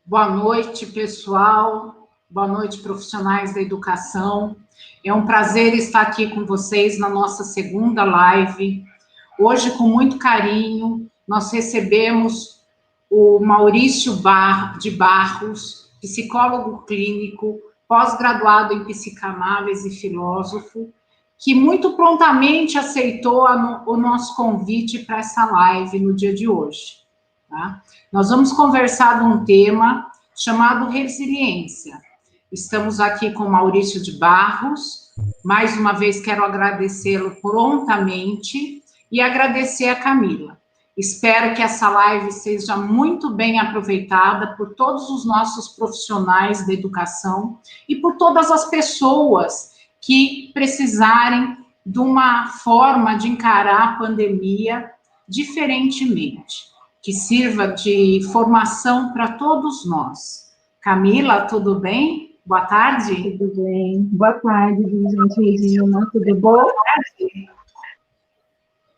Boa noite, pessoal. Boa noite, profissionais da educação. É um prazer estar aqui com vocês na nossa segunda live. Hoje, com muito carinho, nós recebemos o Maurício de Barros, psicólogo clínico, pós-graduado em psicanálise e filósofo, que muito prontamente aceitou o nosso convite para essa live no dia de hoje. Tá? Nós vamos conversar de um tema chamado resiliência. Estamos aqui com Maurício de Barros. Mais uma vez quero agradecê-lo prontamente e agradecer a Camila. Espero que essa live seja muito bem aproveitada por todos os nossos profissionais da educação e por todas as pessoas que precisarem de uma forma de encarar a pandemia diferentemente, que sirva de formação para todos nós. Camila, tudo bem? Boa tarde. Tudo bem. Boa tarde, gente. Regina, tudo bom?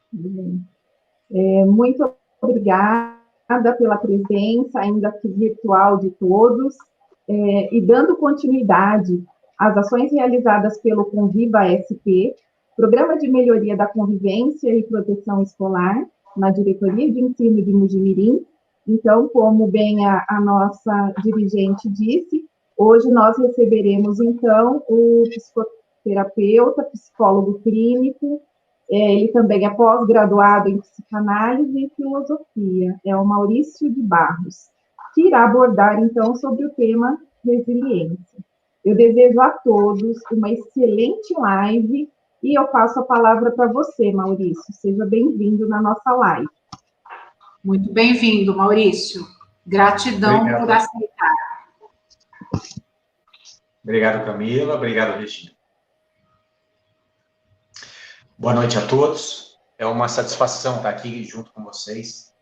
Tudo bem. Muito obrigada pela presença, ainda que virtual, de todos, e dando continuidade às ações realizadas pelo Conviva SP, Programa de Melhoria da Convivência e Proteção Escolar, na Diretoria de Ensino de Mujimirim. Então, como bem a nossa dirigente disse, hoje nós receberemos, então, o psicoterapeuta, psicólogo clínico, ele também é pós-graduado em psicanálise e filosofia, é o Maurício de Barros, que irá abordar, então, sobre o tema resiliência. Eu desejo a todos uma excelente live e eu passo a palavra para você, Maurício. Seja bem-vindo na nossa live. Muito bem-vindo, Maurício. Gratidão por aceitar. Obrigado, Camila. Obrigado, Regina. Boa noite a todos. É uma satisfação estar aqui junto com vocês.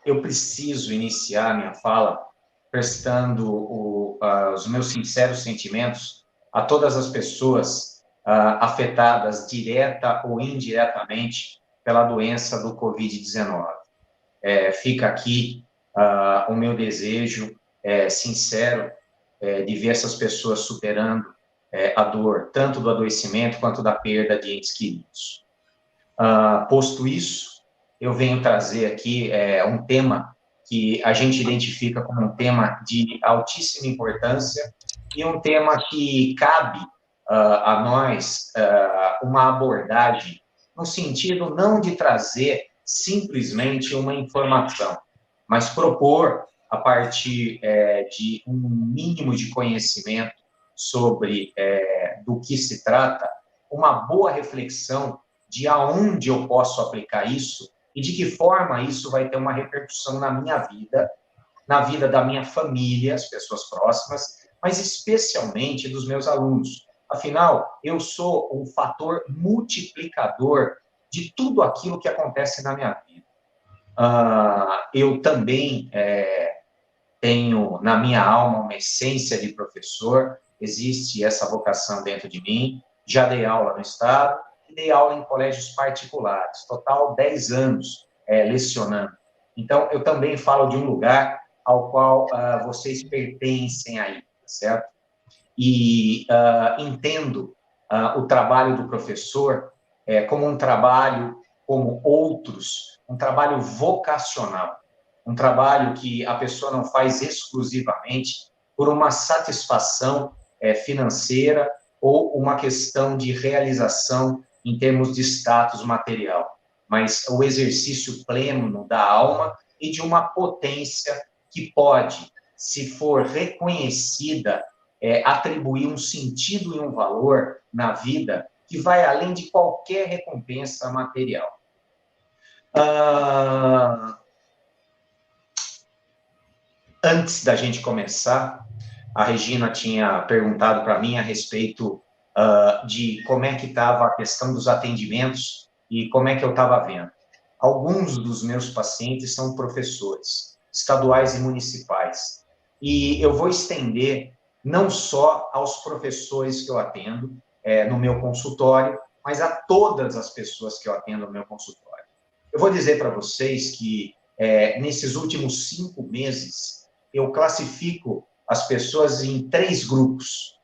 Eu preciso iniciar minha fala prestando os meus sinceros sentimentos a todas as pessoas afetadas direta ou indiretamente pela doença do Covid-19. Fica aqui o meu desejo sincero de ver essas pessoas superando a dor, tanto do adoecimento quanto da perda de entes queridos. Posto isso, eu venho trazer aqui um tema que a gente identifica como um tema de altíssima importância e um tema que cabe a nós uma abordagem no sentido não de trazer simplesmente uma informação, mas propor, a partir de um mínimo de conhecimento sobre do que se trata, uma boa reflexão de aonde eu posso aplicar isso e de que forma isso vai ter uma repercussão na minha vida, na vida da minha família, as pessoas próximas, mas especialmente dos meus alunos. Afinal, eu sou um fator multiplicador de tudo aquilo que acontece na minha vida. Eu também tenho na minha alma uma essência de professor, existe essa vocação dentro de mim, já dei aula no Estado e dei aula em colégios particulares, total 10 anos lecionando. Então, eu também falo de um lugar ao qual vocês pertencem aí, certo? E entendo o trabalho do professor como um trabalho, como outros, um trabalho vocacional, um trabalho que a pessoa não faz exclusivamente por uma satisfação financeira ou uma questão de realização em termos de status material, mas o exercício pleno da alma e de uma potência que pode, se for reconhecida, atribuir um sentido e um valor na vida que vai além de qualquer recompensa material. Antes da gente começar, a Regina tinha perguntado para mim a respeito de como é que estava a questão dos atendimentos e como é que eu estava vendo. Alguns dos meus pacientes são professores, estaduais e municipais. E eu vou estender não só aos professores que eu atendo no meu consultório, mas a todas as pessoas que eu atendo no meu consultório. Eu vou dizer para vocês que nesses últimos 5 meses, eu classifico as pessoas em 3 grupos.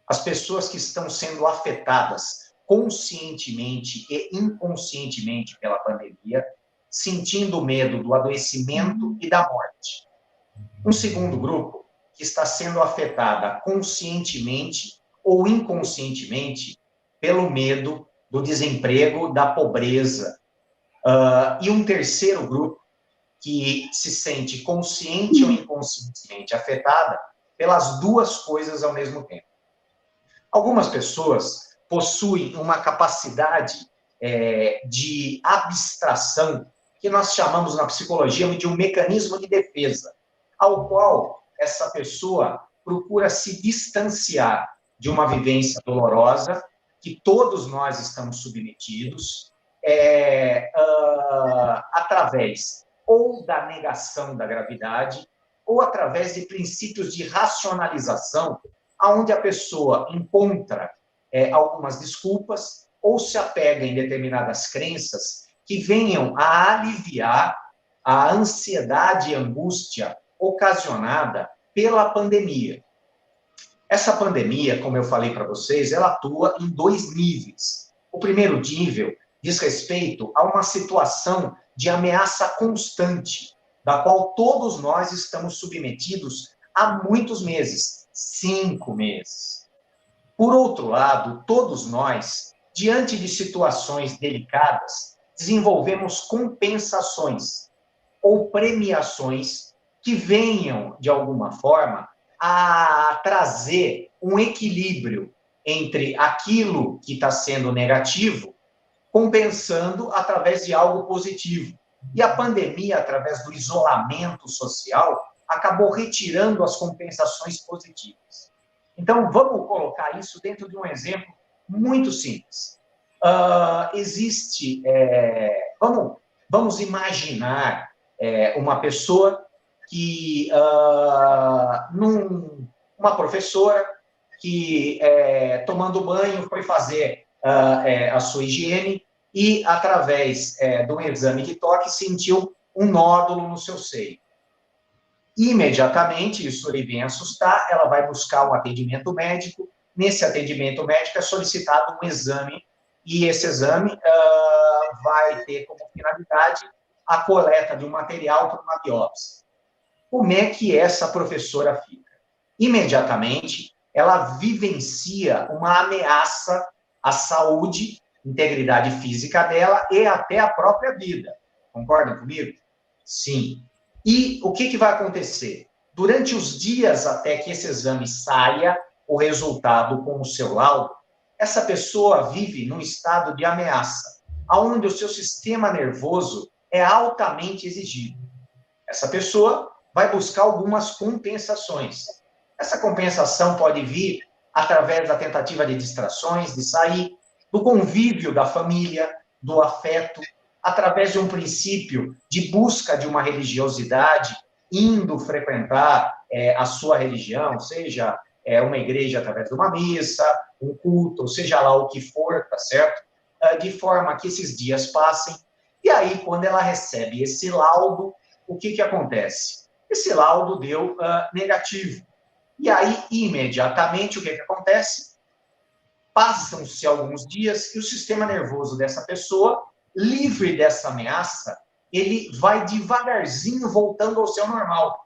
As pessoas que estão sendo afetadas conscientemente e inconscientemente pela pandemia, sentindo medo do adoecimento e da morte. Um segundo grupo que está sendo afetada conscientemente ou inconscientemente pelo medo do desemprego, da pobreza. E um terceiro grupo que se sente consciente ou inconscientemente afetada pelas 2 coisas ao mesmo tempo. Algumas pessoas possuem uma capacidade de abstração, que nós chamamos na psicologia de um mecanismo de defesa, ao qual essa pessoa procura se distanciar de uma vivência dolorosa, que todos nós estamos submetidos, através ou da negação da gravidade, ou através de princípios de racionalização, onde a pessoa encontra algumas desculpas ou se apega em determinadas crenças que venham a aliviar a ansiedade e angústia ocasionada pela pandemia. Essa pandemia, como eu falei para vocês, ela atua em 2 níveis. O primeiro nível diz respeito a uma situação de ameaça constante, da qual todos nós estamos submetidos há muitos meses, 5 meses. Por outro lado, todos nós, diante de situações delicadas, desenvolvemos compensações ou premiações que venham, de alguma forma, a trazer um equilíbrio entre aquilo que está sendo negativo, compensando através de algo positivo. E a pandemia, através do isolamento social, acabou retirando as compensações positivas. Então, vamos colocar isso dentro de um exemplo muito simples. Vamos imaginar uma pessoa que, uma professora que, tomando banho, foi fazer a sua higiene e, através de um exame de toque, sentiu um nódulo no seu seio. Imediatamente, isso lhe vem assustar, ela vai buscar um atendimento médico. Nesse atendimento médico é solicitado um exame, e esse exame vai ter como finalidade a coleta de um material para uma biópsia. Como é que essa professora fica? Imediatamente, ela vivencia uma ameaça à saúde, integridade física dela e até à própria vida. Concordam comigo? Sim. E o que vai acontecer? Durante os dias até que esse exame saia, o resultado com o seu laudo, essa pessoa vive num estado de ameaça, onde o seu sistema nervoso é altamente exigido. Essa pessoa vai buscar algumas compensações. Essa compensação pode vir através da tentativa de distrações, de sair, do convívio da família, do afeto, através de um princípio de busca de uma religiosidade, indo frequentar a sua religião, seja uma igreja através de uma missa, um culto, seja lá o que for, tá certo? De forma que esses dias passem, e aí, quando ela recebe esse laudo, o que acontece? Esse laudo deu negativo. E aí, imediatamente, o que acontece? Passam-se alguns dias e o sistema nervoso dessa pessoa, livre dessa ameaça, ele vai devagarzinho voltando ao seu normal.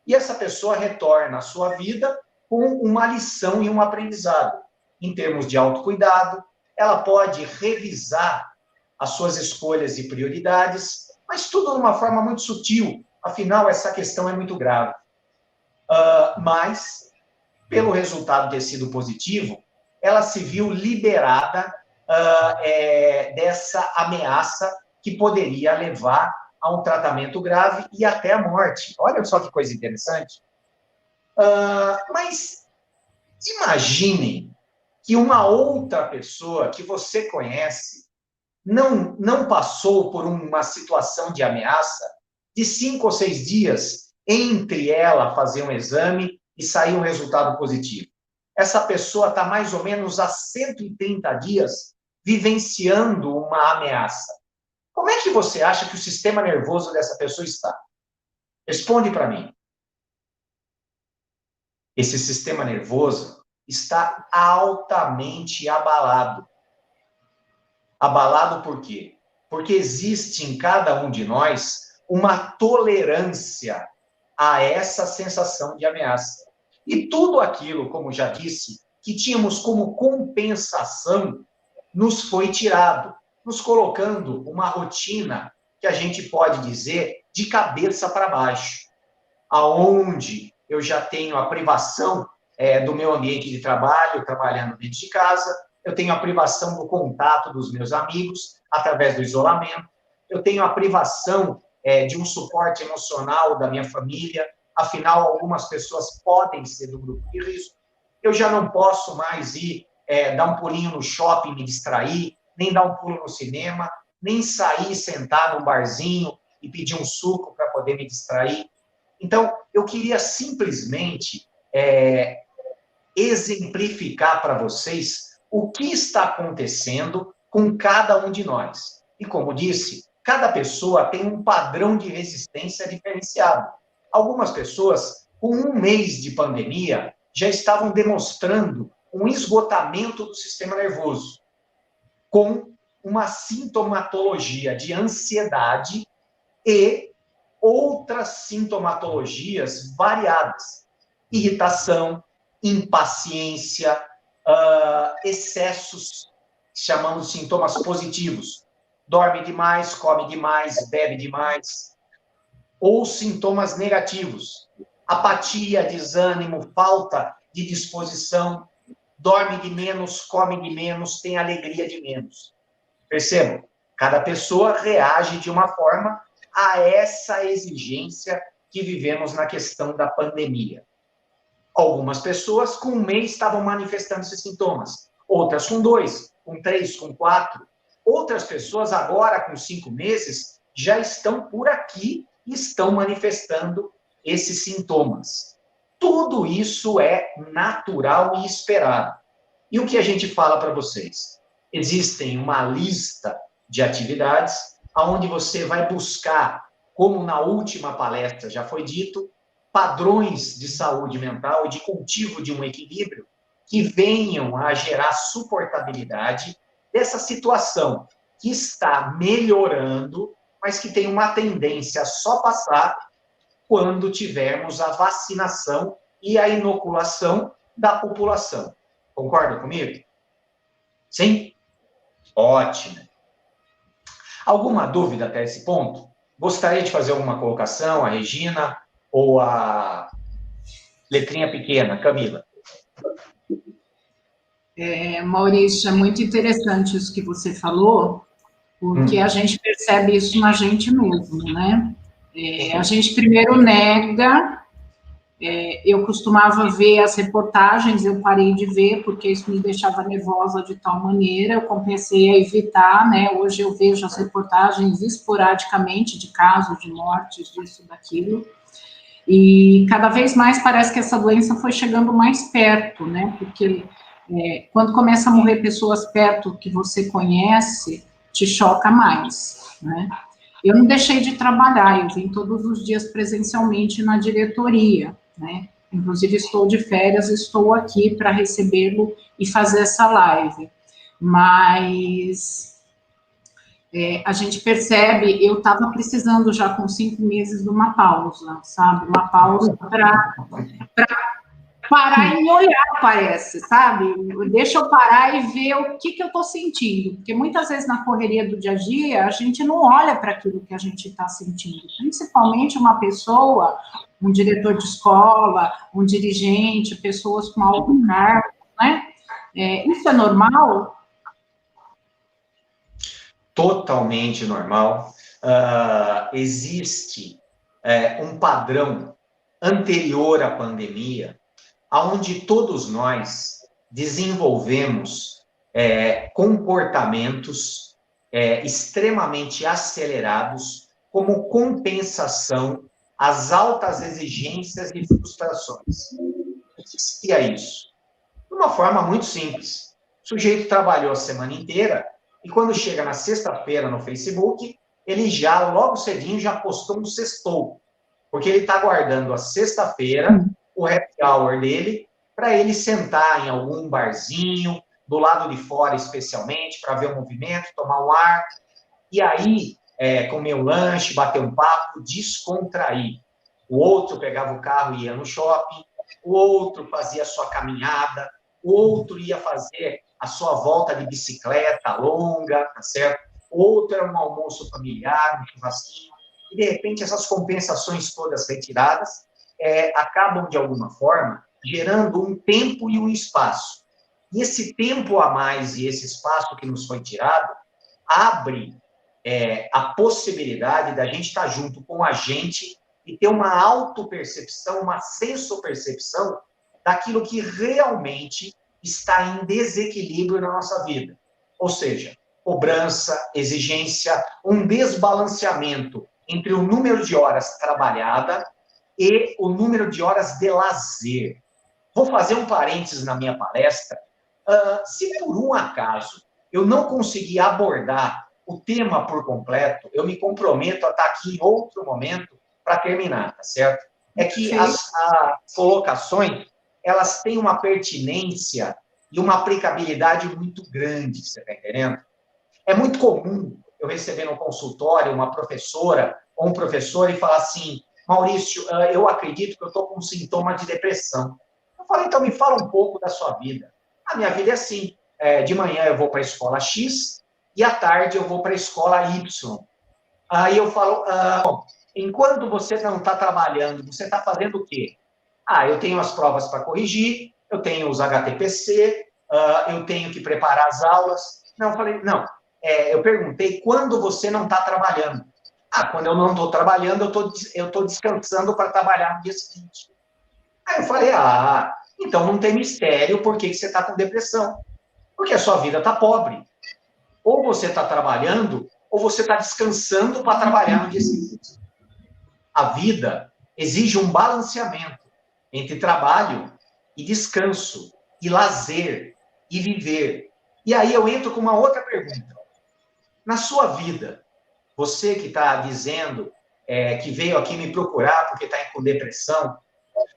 E essa pessoa retorna à sua vida com uma lição e um aprendizado. Em termos de autocuidado, ela pode revisar as suas escolhas e prioridades, mas tudo de uma forma muito sutil. Afinal, essa questão é muito grave. Mas, pelo resultado ter sido positivo, ela se viu liberada dessa ameaça que poderia levar a um tratamento grave e até a morte. Olha só que coisa interessante. Mas imaginem que uma outra pessoa que você conhece não passou por uma situação de ameaça de 5 ou 6 dias entre ela fazer um exame e sair um resultado positivo. Essa pessoa está mais ou menos há 130 dias vivenciando uma ameaça. Como é que você acha que o sistema nervoso dessa pessoa está? Responde para mim. esse sistema nervoso está altamente abalado. Abalado por quê? Porque existe em cada um de nós uma tolerância a essa sensação de ameaça. E tudo aquilo, como já disse, que tínhamos como compensação, nos foi tirado, nos colocando uma rotina que a gente pode dizer de cabeça para baixo, aonde eu já tenho a privação do meu ambiente de trabalho, trabalhando dentro de casa, eu tenho a privação do contato dos meus amigos, através do isolamento, eu tenho a privação de um suporte emocional da minha família, afinal, algumas pessoas podem ser do grupo de risco, eu já não posso mais ir dar um pulinho no shopping, me distrair, nem dar um pulo no cinema, nem sair, sentar num barzinho e pedir um suco para poder me distrair. Então, eu queria simplesmente exemplificar para vocês o que está acontecendo com cada um de nós. E, como disse, cada pessoa tem um padrão de resistência diferenciado. Algumas pessoas, com 1 mês de pandemia, já estavam demonstrando um esgotamento do sistema nervoso, com uma sintomatologia de ansiedade e outras sintomatologias variadas. Irritação, impaciência, excessos, chamamos de sintomas positivos. Dorme demais, come demais, bebe demais. Ou sintomas negativos. Apatia, desânimo, falta de disposição. Dorme de menos, come de menos, tem alegria de menos. Percebam? Cada pessoa reage de uma forma a essa exigência que vivemos na questão da pandemia. Algumas pessoas com 1 mês estavam manifestando esses sintomas, outras com 2, com 3, com 4. Outras pessoas agora com 5 meses já estão por aqui e estão manifestando esses sintomas. Tudo isso é natural e esperado. E o que a gente fala para vocês? Existem uma lista de atividades onde você vai buscar, como na última palestra já foi dito, padrões de saúde mental e de cultivo de um equilíbrio que venham a gerar suportabilidade dessa situação que está melhorando, mas que tem uma tendência a só passar quando tivermos a vacinação e a inoculação da população. Concorda comigo? Sim? Ótimo. Alguma dúvida até esse ponto? Gostaria de fazer alguma colocação, a Regina ou a letrinha pequena, Camila? Maurício, é muito interessante isso que você falou, porque a gente percebe isso na gente mesmo, né? A gente primeiro nega, eu costumava ver as reportagens, eu parei de ver, porque isso me deixava nervosa de tal maneira, eu comecei a evitar, né? Hoje eu vejo as reportagens esporadicamente de casos de mortes, disso, daquilo, e cada vez mais parece que essa doença foi chegando mais perto, né? Porque quando começa a morrer pessoas perto que você conhece, te choca mais, né? Eu não deixei de trabalhar, eu vim todos os dias presencialmente na diretoria, né? Inclusive estou de férias, estou aqui para recebê-lo e fazer essa live. Mas a gente percebe, eu estava precisando já com 5 meses de uma pausa, sabe? Uma pausa para parar e me olhar, parece, sabe? Deixa eu parar e ver o que eu estou sentindo. Porque muitas vezes na correria do dia a dia, a gente não olha para aquilo que a gente está sentindo. Principalmente uma pessoa, um diretor de escola, um dirigente, pessoas com alto cargo, né? Isso é normal? Totalmente normal. Existe um padrão anterior à pandemia, onde todos nós desenvolvemos comportamentos extremamente acelerados como compensação às altas exigências e frustrações. O que seria isso? De uma forma muito simples. O sujeito trabalhou a semana inteira e quando chega na sexta-feira no Facebook, ele logo cedinho, já postou um sextou. Porque ele está guardando a sexta-feira, o happy hour dele, para ele sentar em algum barzinho, do lado de fora especialmente, para ver o movimento, tomar um ar, e aí comer um lanche, bater um papo, descontrair. O outro pegava o carro e ia no shopping, o outro fazia a sua caminhada, o outro ia fazer a sua volta de bicicleta longa, tá certo? O outro era um almoço familiar, um churrasquinho, e de repente essas compensações todas retiradas acabam, de alguma forma, gerando um tempo e um espaço. E esse tempo a mais e esse espaço que nos foi tirado abre a possibilidade da gente estar junto com a gente e ter uma autopercepção, uma sensopercepção daquilo que realmente está em desequilíbrio na nossa vida. Ou seja, cobrança, exigência, um desbalanceamento entre o número de horas trabalhada e o número de horas de lazer. Vou fazer um parênteses na minha palestra. Se por um acaso eu não conseguir abordar o tema por completo, eu me comprometo a estar aqui em outro momento para terminar, tá certo? É que as colocações, elas têm uma pertinência e uma aplicabilidade muito grande, você está entendendo? É muito comum eu receber no consultório uma professora ou um professor e falar assim: Maurício, eu acredito que eu estou com um sintoma de depressão. Eu falo, então me fala um pouco da sua vida. A minha vida é assim, de manhã eu vou para a escola X e à tarde eu vou para a escola Y. Aí eu falo, bom, enquanto você não está trabalhando, você está fazendo o quê? Eu tenho as provas para corrigir, eu tenho os HTPC, eu tenho que preparar as aulas. Não, eu falei, não. Eu perguntei, quando você não está trabalhando? Quando eu não estou trabalhando, eu estou descansando para trabalhar no dia seguinte. Aí eu falei, então não tem mistério por que você está com depressão. Porque a sua vida está pobre. Ou você está trabalhando, ou você está descansando para trabalhar no dia seguinte. A vida exige um balanceamento entre trabalho e descanso, e lazer, e viver. E aí eu entro com uma outra pergunta. Na sua vida, você que está dizendo que veio aqui me procurar porque está com depressão,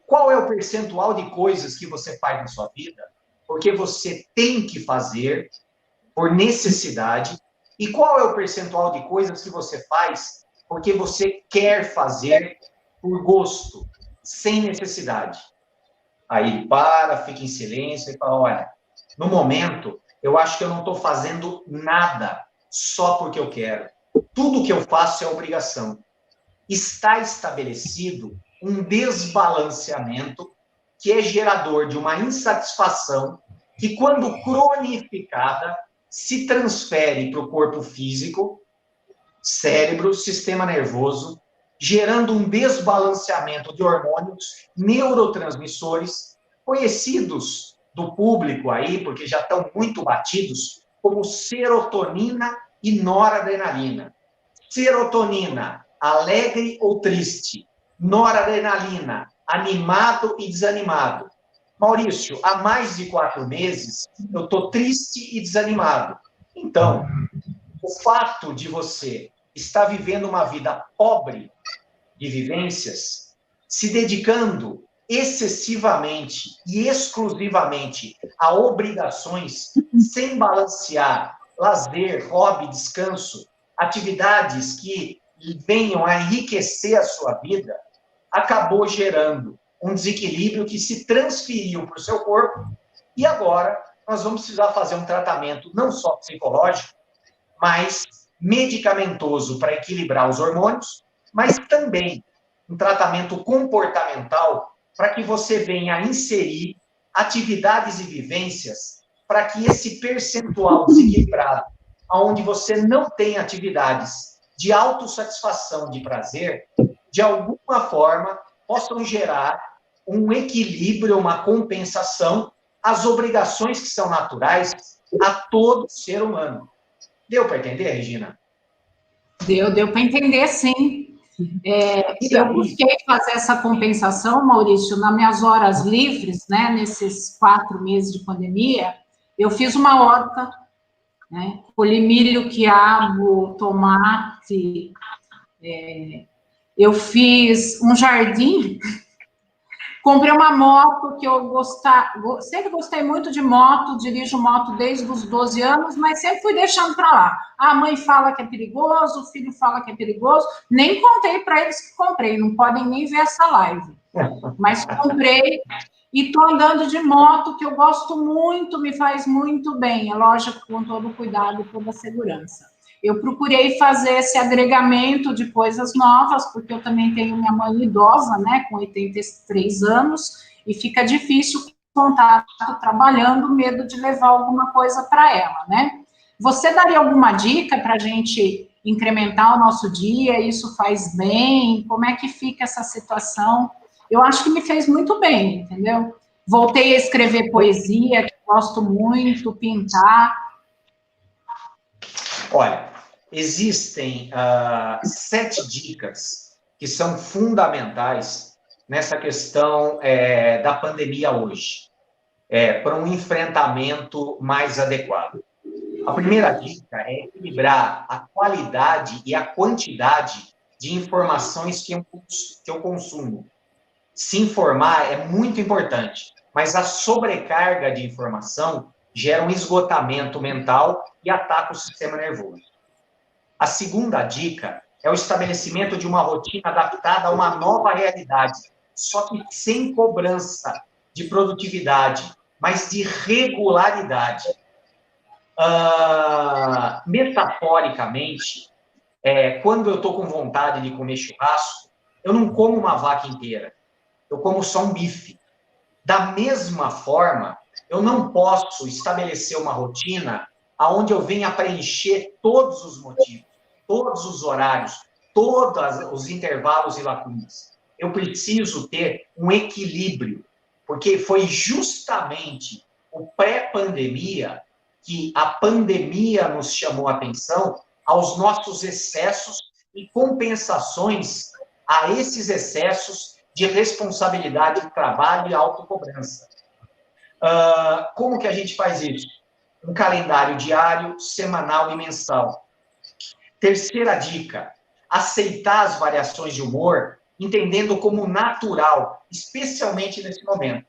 qual é o percentual de coisas que você faz na sua vida porque você tem que fazer por necessidade, e qual é o percentual de coisas que você faz porque você quer fazer por gosto, sem necessidade? Aí ele fica em silêncio e fala, olha, no momento, eu acho que eu não estou fazendo nada só porque eu quero. Tudo que eu faço é obrigação. Está estabelecido um desbalanceamento que é gerador de uma insatisfação que, quando cronificada, se transfere para o corpo físico, cérebro, sistema nervoso, gerando um desbalanceamento de hormônios, neurotransmissores, conhecidos do público aí, porque já estão muito batidos, como serotonina e noradrenalina. Serotonina, alegre ou triste. Noradrenalina, animado e desanimado. Maurício, há mais de 4 meses, eu estou triste e desanimado. Então, o fato de você estar vivendo uma vida pobre de vivências, se dedicando excessivamente e exclusivamente a obrigações, sem balancear lazer, hobby, descanso, atividades que venham a enriquecer a sua vida, acabou gerando um desequilíbrio que se transferiu para o seu corpo, e agora nós vamos precisar fazer um tratamento não só psicológico, mas medicamentoso para equilibrar os hormônios, mas também um tratamento comportamental para que você venha a inserir atividades e vivências para que esse percentual desequilibrado, onde você não tem atividades de autossatisfação, de prazer, de alguma forma possam gerar um equilíbrio, uma compensação às obrigações que são naturais a todo ser humano. Deu para entender, Regina? Deu para entender, sim. Eu busquei fazer essa compensação, Maurício, nas minhas horas livres, né, nesses 4 meses de pandemia, eu fiz uma horta, né, colhi milho, quiabo, tomate, eu fiz um jardim Comprei uma moto que eu sempre gostei muito de moto, dirijo moto desde os 12 anos, mas sempre fui deixando para lá. A mãe fala que é perigoso, o filho fala que é perigoso, nem contei para eles que comprei, não podem nem ver essa live. Mas comprei e estou andando de moto, que eu gosto muito, me faz muito bem, é lógico, com todo o cuidado e toda a segurança. Eu procurei fazer esse agregamento de coisas novas, porque eu também tenho minha mãe idosa, né, com 83 anos, e fica difícil contato trabalhando, medo de levar alguma coisa para ela, né? Você daria alguma dica para a gente incrementar o nosso dia? Isso faz bem? Como é que fica essa situação? Eu acho que me fez muito bem, entendeu? Voltei a escrever poesia, que gosto muito, pintar. Olha, existem 7 dicas que são fundamentais nessa questão da pandemia hoje, para um enfrentamento mais adequado. A primeira dica é equilibrar a qualidade e a quantidade de informações que eu consumo. Se informar é muito importante, mas a sobrecarga de informação gera um esgotamento mental e ataca o sistema nervoso. A segunda dica é o estabelecimento de uma rotina adaptada a uma nova realidade, só que sem cobrança de produtividade, mas de regularidade. Metaforicamente, quando eu estou com vontade de comer churrasco, eu não como uma vaca inteira, eu como só um bife. Da mesma forma, eu não posso estabelecer uma rotina onde eu venha preencher todos os motivos, todos os horários, todos os intervalos e lacunas. Eu preciso ter um equilíbrio, porque foi justamente o pré-pandemia que a pandemia nos chamou a atenção aos nossos excessos e compensações a esses excessos de responsabilidade, trabalho e autocobrança. Como que a gente faz isso? Um calendário diário, semanal e mensal. Terceira dica, aceitar as variações de humor, entendendo como natural, especialmente nesse momento.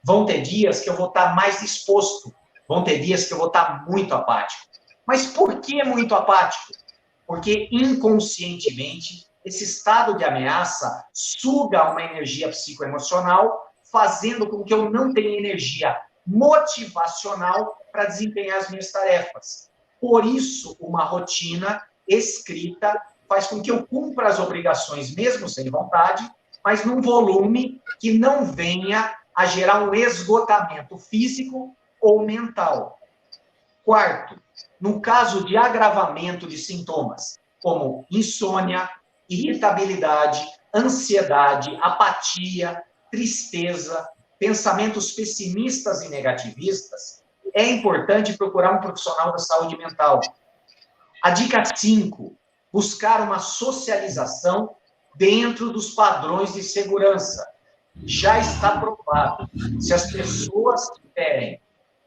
Vão ter dias que eu vou estar mais disposto, vão ter dias que eu vou estar muito apático. Mas por que muito apático? Porque inconscientemente esse estado de ameaça suga uma energia psicoemocional, fazendo com que eu não tenha energia motivacional para desempenhar as minhas tarefas. Por isso, uma rotina escrita faz com que eu cumpra as obrigações, mesmo sem vontade, mas num volume que não venha a gerar um esgotamento físico ou mental. Quarto, no caso de agravamento de sintomas, como insônia, irritabilidade, ansiedade, apatia, tristeza, pensamentos pessimistas e negativistas, é importante procurar um profissional da saúde mental. A dica 5, buscar uma socialização dentro dos padrões de segurança. Já está provado, se as pessoas tiverem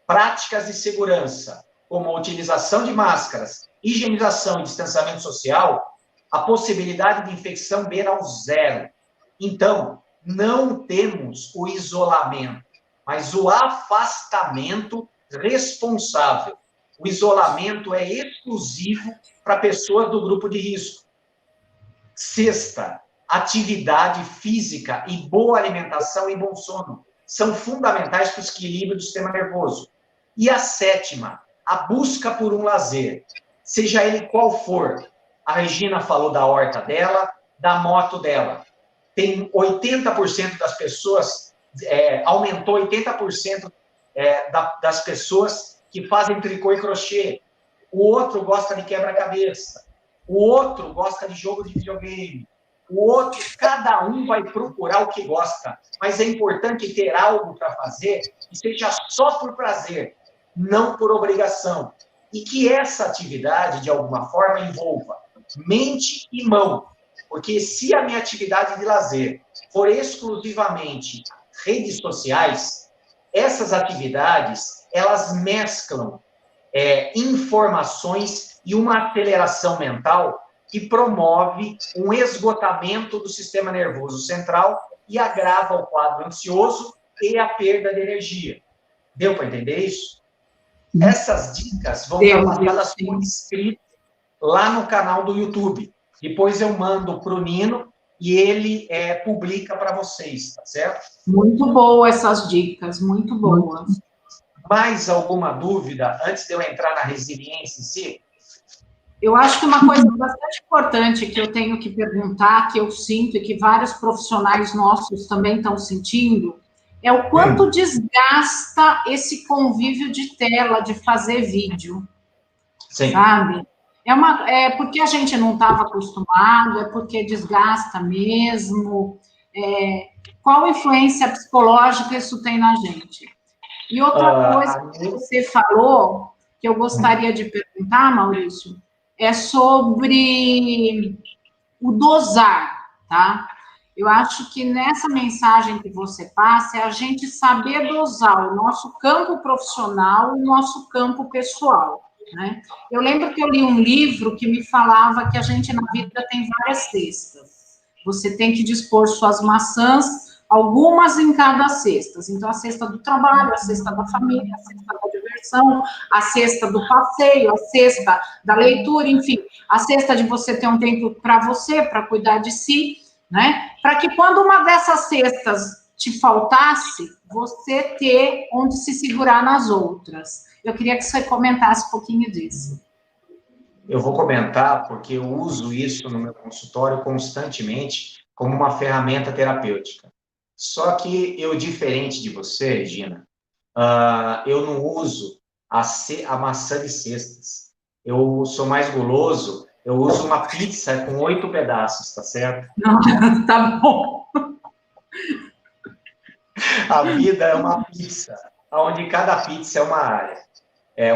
práticas de segurança, como a utilização de máscaras, higienização e distanciamento social, a possibilidade de infecção beira ao zero. Então, não temos o isolamento, mas o afastamento responsável. O isolamento é exclusivo para pessoas do grupo de risco. Sexta, atividade física e boa alimentação e bom sono são fundamentais para o equilíbrio do sistema nervoso. E a sétima, a busca por um lazer, seja ele qual for. A Regina falou da horta dela, da moto dela. Tem 80% das pessoas, aumentou 80% das pessoas que fazem tricô e crochê. O outro gosta de quebra-cabeça. O outro gosta de jogo de videogame. O outro, cada um vai procurar o que gosta. Mas é importante ter algo para fazer que seja só por prazer, não por obrigação. E que essa atividade, de alguma forma, envolva mente e mão. Porque se a minha atividade de lazer for exclusivamente redes sociais, essas atividades, elas mesclam informações e uma aceleração mental que promove um esgotamento do sistema nervoso central e agrava o quadro ansioso e a perda de energia. Deu para entender isso? Essas dicas vão estar passadas por escrito lá no canal do YouTube. Depois eu mando para o Nino e ele publica para vocês, tá certo? Muito boas essas dicas, muito boas. Mais alguma dúvida antes de eu entrar na resiliência em si? Eu acho que uma coisa bastante importante que eu tenho que perguntar, que eu sinto e que vários profissionais nossos também estão sentindo, é o quanto desgasta esse convívio de tela, de fazer vídeo. Sim. Sabe? É porque a gente não estava acostumado, é porque desgasta mesmo. Qual influência psicológica isso tem na gente? E outra coisa que você falou, que eu gostaria de perguntar, Maurício, é sobre o dosar, tá? Eu acho que nessa mensagem que você passa é a gente saber dosar o nosso campo profissional e o nosso campo pessoal, né? Eu lembro que eu li um livro que me falava que a gente na vida tem várias cestas. Você tem que dispor suas maçãs, algumas em cada cesta. Então, a cesta do trabalho, a cesta da família, a cesta da diversão, a cesta do passeio, a cesta da leitura, enfim, a cesta de você ter um tempo para você, para cuidar de si, né? Para que quando uma dessas cestas te faltasse, você ter onde se segurar nas outras. Eu queria que você comentasse um pouquinho disso. Eu vou comentar porque eu uso isso no meu consultório constantemente como uma ferramenta terapêutica. Só que eu, diferente de você, Regina, eu não uso a maçã de cestas. Eu sou mais guloso, eu uso uma pizza com 8 pedaços, tá certo? Não, tá bom. A vida é uma pizza, onde cada pizza é uma área.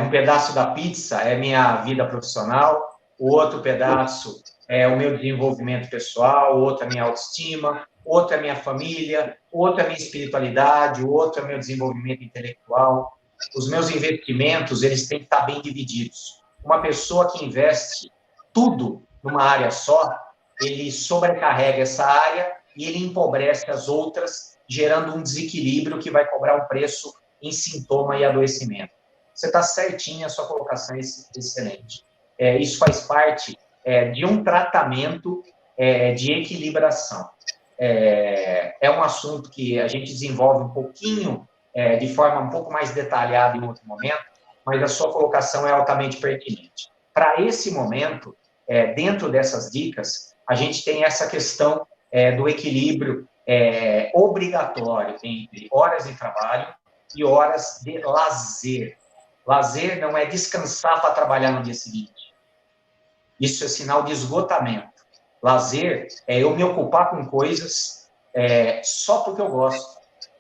Um pedaço da pizza é minha vida profissional, o outro pedaço é o meu desenvolvimento pessoal, o outro é minha autoestima, o outro é minha família, o outro é minha espiritualidade, o outro é meu desenvolvimento intelectual. Os meus investimentos, eles têm que estar bem divididos. Uma pessoa que investe tudo numa área só, ele sobrecarrega essa área e ele empobrece as outras, gerando um desequilíbrio que vai cobrar um preço em sintoma e adoecimento. Você está certinho, a sua colocação é excelente. Isso faz parte de um tratamento de equilibração. É um assunto que a gente desenvolve um pouquinho, de forma um pouco mais detalhada em outro momento, mas a sua colocação é altamente pertinente. Para esse momento, dentro dessas dicas, a gente tem essa questão do equilíbrio obrigatório entre horas de trabalho e horas de lazer. Lazer não é descansar para trabalhar no dia seguinte. Isso é sinal de esgotamento. Lazer é eu me ocupar com coisas só porque eu gosto,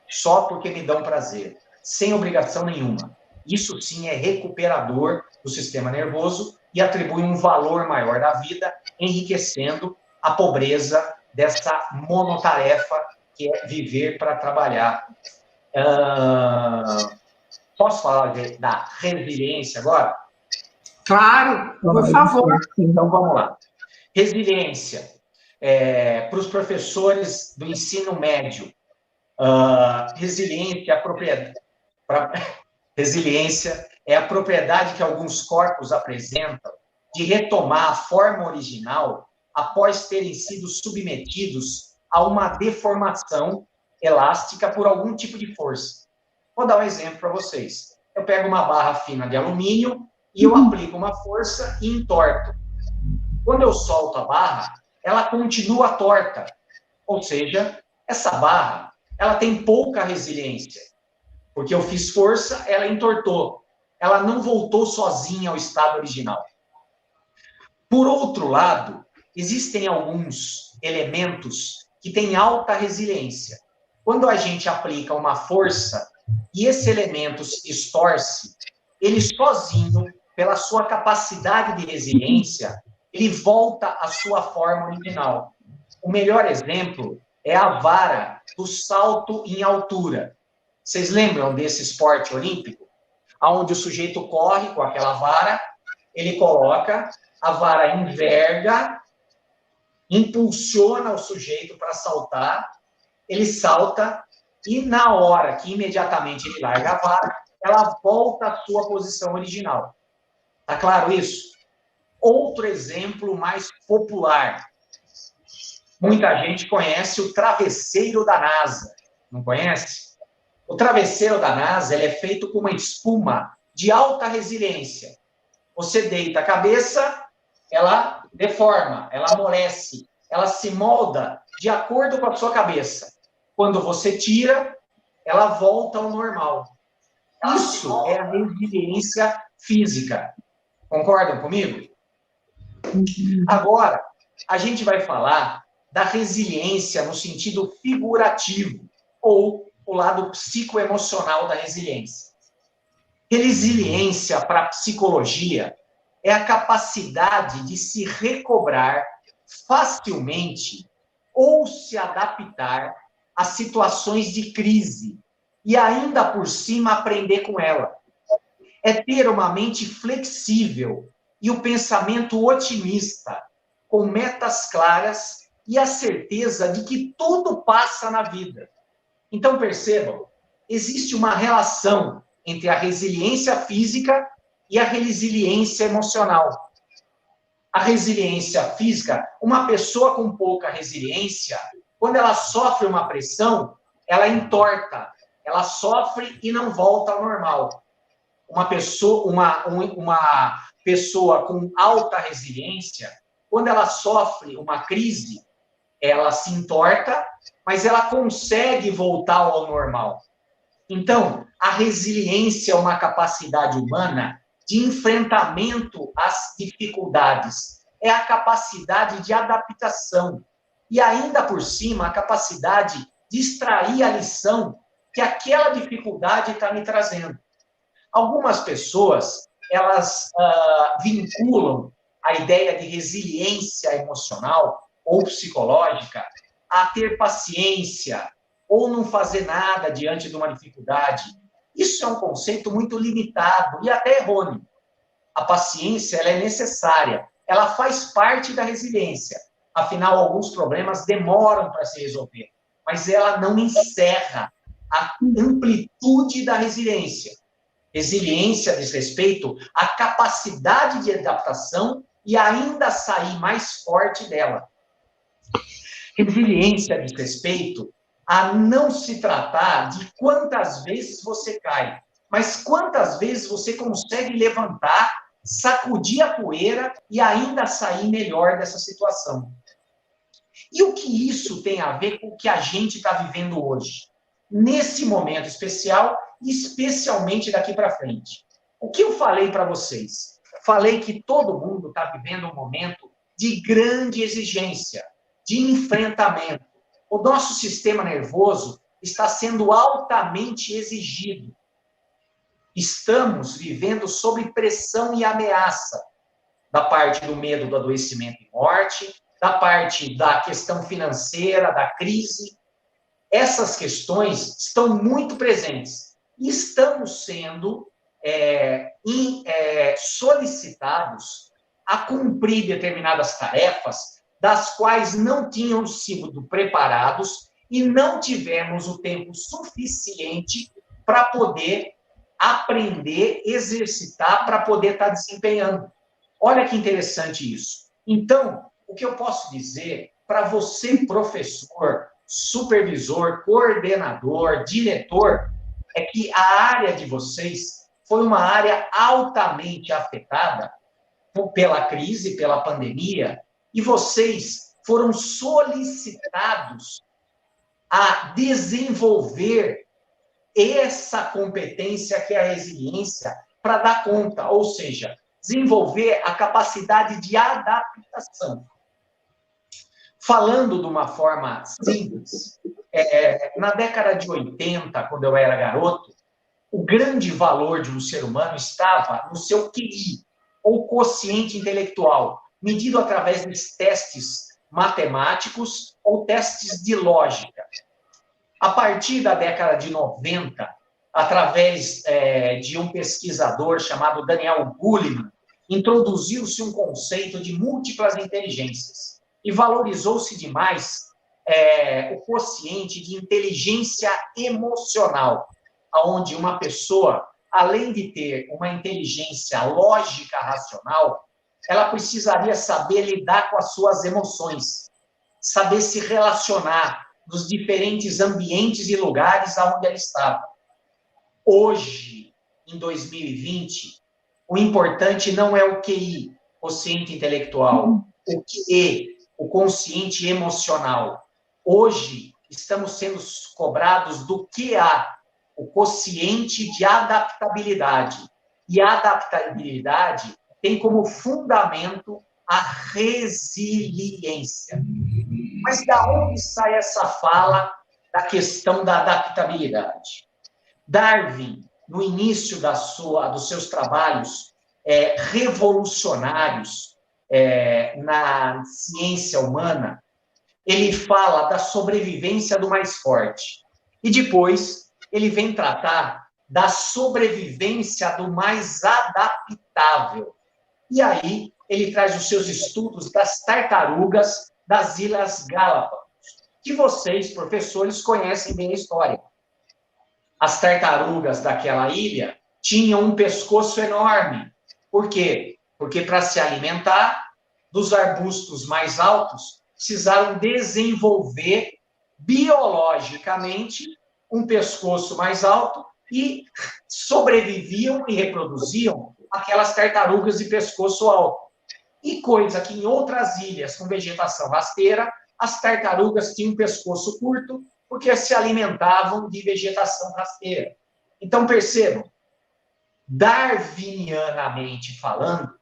só porque me dão prazer, sem obrigação nenhuma. Isso sim é recuperador do sistema nervoso e atribui um valor maior da vida, enriquecendo a pobreza dessa monotarefa que é viver para trabalhar. Posso falar da resiliência agora? Claro, por favor. Então, vamos lá. Resiliência. Para os professores do ensino médio, resiliência é a propriedade que alguns corpos apresentam de retomar a forma original após terem sido submetidos a uma deformação elástica por algum tipo de força. Vou dar um exemplo para vocês. Eu pego uma barra fina de alumínio e eu aplico uma força e entorto. Quando eu solto a barra, ela continua torta. Ou seja, essa barra, ela tem pouca resiliência. Porque eu fiz força, ela entortou. Ela não voltou sozinha ao estado original. Por outro lado, existem alguns elementos que têm alta resiliência. Quando a gente aplica uma força e esse elemento se distorce, ele sozinho, pela sua capacidade de resiliência, ele volta à sua forma original. O melhor exemplo é a vara do salto em altura. Vocês lembram desse esporte olímpico? Onde o sujeito corre com aquela vara, ele coloca, a vara enverga impulsiona o sujeito para saltar, ele salta e na hora que imediatamente ele larga a vara, ela volta à sua posição original. Tá claro isso? Outro exemplo mais popular. Muita gente conhece o travesseiro da NASA. Não conhece? O travesseiro da NASA ele é feito com uma espuma de alta resiliência. Você deita a cabeça, ela deforma, ela amolece, ela se molda de acordo com a sua cabeça. Quando você tira, ela volta ao normal. Isso é a resiliência física. Concordam comigo? Agora, a gente vai falar da resiliência no sentido figurativo, ou o lado psicoemocional da resiliência. Resiliência para a psicologia é a capacidade de se recobrar facilmente ou se adaptar a situações de crise e ainda por cima aprender com ela. É ter uma mente flexível e o pensamento otimista, com metas claras e a certeza de que tudo passa na vida. Então, percebam, existe uma relação entre a resiliência física e a resiliência emocional. A resiliência física, uma pessoa com pouca resiliência, quando ela sofre uma pressão, ela entorta, ela sofre e não volta ao normal. Uma pessoa com alta resiliência, quando ela sofre uma crise, ela se entorta, mas ela consegue voltar ao normal. Então, a resiliência é uma capacidade humana de enfrentamento às dificuldades. É a capacidade de adaptação. E ainda por cima, a capacidade de extrair a lição que aquela dificuldade está me trazendo. Algumas pessoas, elas vinculam a ideia de resiliência emocional ou psicológica a ter paciência ou não fazer nada diante de uma dificuldade. Isso é um conceito muito limitado e até errôneo. A paciência ela é necessária, ela faz parte da resiliência. Afinal, alguns problemas demoram para se resolver, mas ela não encerra a amplitude da resiliência. Resiliência diz respeito à capacidade de adaptação e ainda sair mais forte dela. Resiliência diz respeito a não se tratar de quantas vezes você cai, mas quantas vezes você consegue levantar, sacudir a poeira e ainda sair melhor dessa situação. E o que isso tem a ver com o que a gente está vivendo hoje? Nesse momento especial, especialmente daqui para frente. O que eu falei para vocês? Falei que todo mundo está vivendo um momento de grande exigência, de enfrentamento. O nosso sistema nervoso está sendo altamente exigido. Estamos vivendo sob pressão e ameaça da parte do medo do adoecimento e morte, da parte da questão financeira, da crise. Essas questões estão muito presentes e estamos sendo solicitados a cumprir determinadas tarefas das quais não tínhamos sido preparados e não tivemos o tempo suficiente para poder aprender, exercitar, para poder estar desempenhando. Olha que interessante isso. Então, o que eu posso dizer para você, professor, supervisor, coordenador, diretor, é que a área de vocês foi uma área altamente afetada pela crise, pela pandemia, e vocês foram solicitados a desenvolver essa competência que é a resiliência para dar conta, ou seja, desenvolver a capacidade de adaptação. Falando de uma forma simples, na década de 80, quando eu era garoto, o grande valor de um ser humano estava no seu QI, ou quociente intelectual, medido através de testes matemáticos ou testes de lógica. A partir da década de 90, através de um pesquisador chamado Daniel Goleman, introduziu-se um conceito de múltiplas inteligências. e valorizou-se demais o quociente de inteligência emocional, onde uma pessoa, além de ter uma inteligência lógica, racional, ela precisaria saber lidar com as suas emoções, saber se relacionar nos diferentes ambientes e lugares onde ela estava. Hoje, em 2020, o importante não é o QI, quociente intelectual, o QE, o consciente emocional. Hoje, estamos sendo cobrados do QA, o quociente de adaptabilidade. E a adaptabilidade tem como fundamento a resiliência. Mas de onde sai essa fala da questão da adaptabilidade? Darwin, no início dos seus trabalhos revolucionários na ciência humana, ele fala da sobrevivência do mais forte. E depois, ele vem tratar da sobrevivência do mais adaptável. E aí, ele traz os seus estudos das tartarugas das Ilhas Galápagos, que vocês, professores, conhecem bem a história. As tartarugas daquela ilha tinham um pescoço enorme. Por quê? Porque para se alimentar dos arbustos mais altos, precisaram desenvolver biologicamente um pescoço mais alto e sobreviviam e reproduziam aquelas tartarugas de pescoço alto. E coisa que em outras ilhas com vegetação rasteira, as tartarugas tinham um pescoço curto porque se alimentavam de vegetação rasteira. Então, percebam, darwinianamente falando,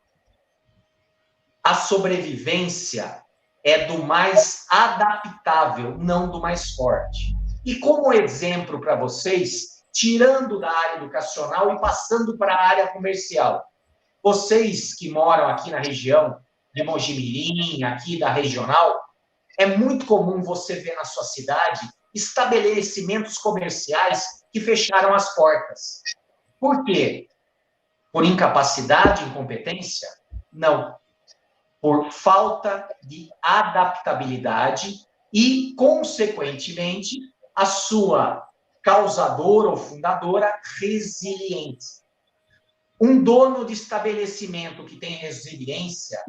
a sobrevivência é do mais adaptável, não do mais forte. E como exemplo para vocês, tirando da área educacional e passando para a área comercial, vocês que moram aqui na região de Mojimirim, aqui da regional, é muito comum você ver na sua cidade estabelecimentos comerciais que fecharam as portas. Por quê? Por incapacidade, incompetência? Não. Por falta de adaptabilidade e, consequentemente, a sua causadora ou fundadora resiliente. Um dono de estabelecimento que tem resiliência,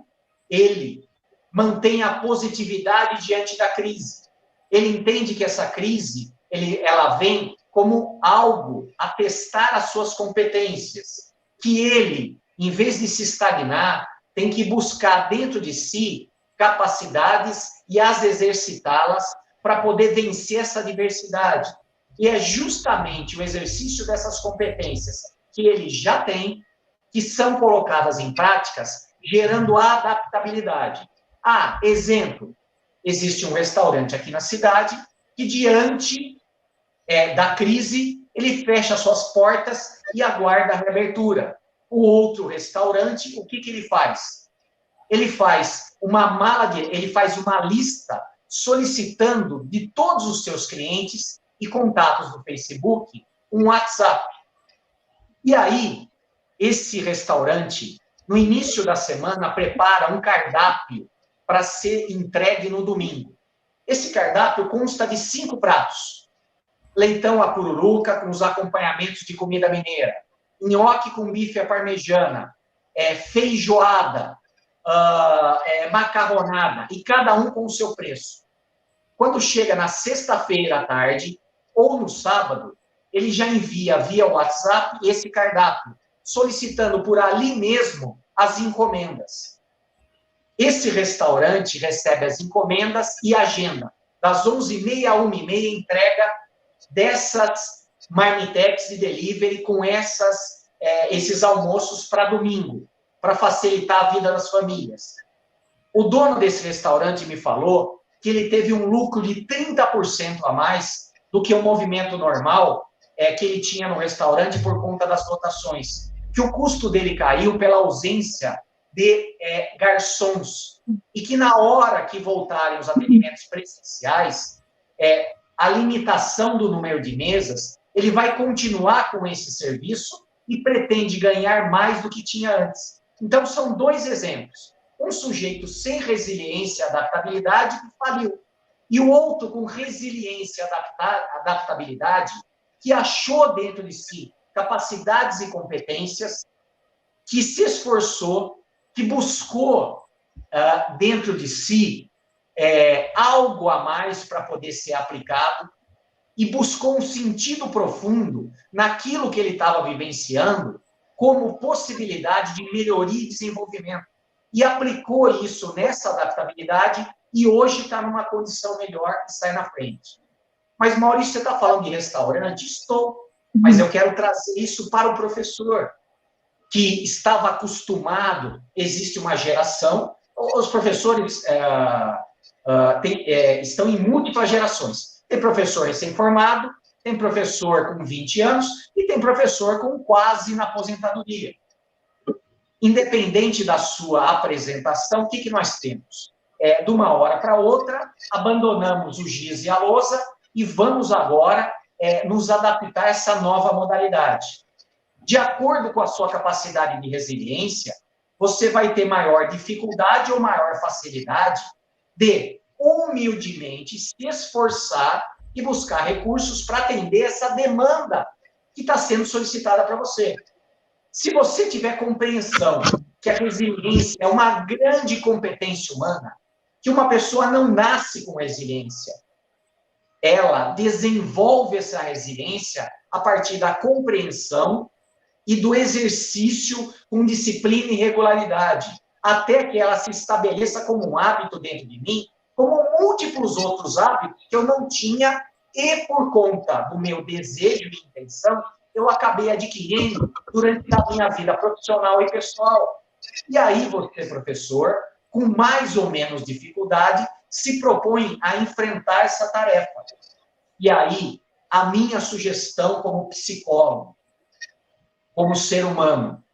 ele mantém a positividade diante da crise. Ele entende que essa crise, ela vem como algo a testar as suas competências, que ele, em vez de se estagnar, tem que buscar dentro de si capacidades e as exercitá-las para poder vencer essa adversidade. E é justamente o exercício dessas competências que ele já tem, que são colocadas em práticas, gerando a adaptabilidade. Exemplo, existe um restaurante aqui na cidade que, diante da crise, ele fecha suas portas e aguarda a reabertura. O outro restaurante, o que ele faz? Ele faz ele faz uma lista solicitando de todos os seus clientes e contatos do Facebook um WhatsApp. E aí, esse restaurante, no início da semana, prepara um cardápio para ser entregue no domingo. Esse cardápio consta de 5 pratos. Leitão à pururuca, com os acompanhamentos de comida mineira. Nhoque com bife à parmegiana. Feijoada. Macarronada. E cada um com o seu preço. Quando chega na sexta-feira à tarde, ou no sábado, ele já envia via WhatsApp esse cardápio, solicitando por ali mesmo as encomendas. Esse restaurante recebe as encomendas e agenda. Das 11h30 a 1h30, entrega dessas marmitex de delivery com esses almoços para domingo, para facilitar a vida das famílias. O dono desse restaurante me falou que ele teve um lucro de 30% a mais do que o movimento normal que ele tinha no restaurante por conta das lotações. Que o custo dele caiu pela ausência de garçons. E que na hora que voltarem os atendimentos presenciais, a limitação do número de mesas, ele vai continuar com esse serviço e pretende ganhar mais do que tinha antes. Então, são 2 exemplos. um sujeito sem resiliência e adaptabilidade que faliu. E o outro com resiliência e adaptabilidade, que achou dentro de si capacidades e competências, que se esforçou, que buscou dentro de si algo a mais para poder ser aplicado e buscou um sentido profundo naquilo que ele estava vivenciando como possibilidade de melhoria e desenvolvimento. E aplicou isso nessa adaptabilidade e hoje está numa condição melhor e sai na frente. Mas, Maurício, você está falando de restaurante? Estou. Mas eu quero trazer isso para o professor, que estava acostumado, existe uma geração, os professores estão em múltiplas gerações. Tem professor recém-formado, tem professor com 20 anos e tem professor com quase na aposentadoria. Independente da sua apresentação, o que nós temos? De uma hora para outra, abandonamos o giz e a lousa e vamos agora nos adaptar a essa nova modalidade. De acordo com a sua capacidade de resiliência, você vai ter maior dificuldade ou maior facilidade de humildemente se esforçar e buscar recursos para atender essa demanda que está sendo solicitada para você. Se você tiver compreensão que a resiliência é uma grande competência humana, que uma pessoa não nasce com resiliência, ela desenvolve essa resiliência a partir da compreensão e do exercício com disciplina e regularidade, até que ela se estabeleça como um hábito dentro de mim, como múltiplos outros hábitos que eu não tinha, e por conta do meu desejo e intenção, eu acabei adquirindo durante a minha vida profissional e pessoal. E aí você, professor, com mais ou menos dificuldade, se propõe a enfrentar essa tarefa. E aí, a minha sugestão como psicólogo, como ser humano,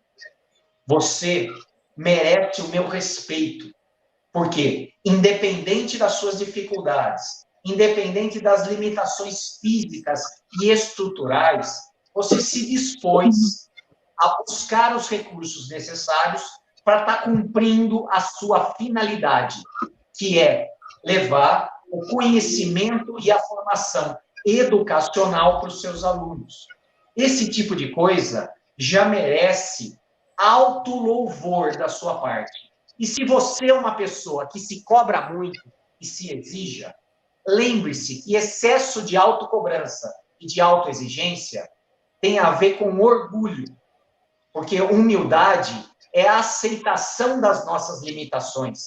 você merece o meu respeito, porque, independente das suas dificuldades, independente das limitações físicas e estruturais, você se dispôs a buscar os recursos necessários para estar cumprindo a sua finalidade, que é levar o conhecimento e a formação educacional para os seus alunos. Esse tipo de coisa já merece alto louvor da sua parte. E se você é uma pessoa que se cobra muito e se exija, lembre-se que excesso de autocobrança e de autoexigência tem a ver com orgulho, porque humildade é a aceitação das nossas limitações.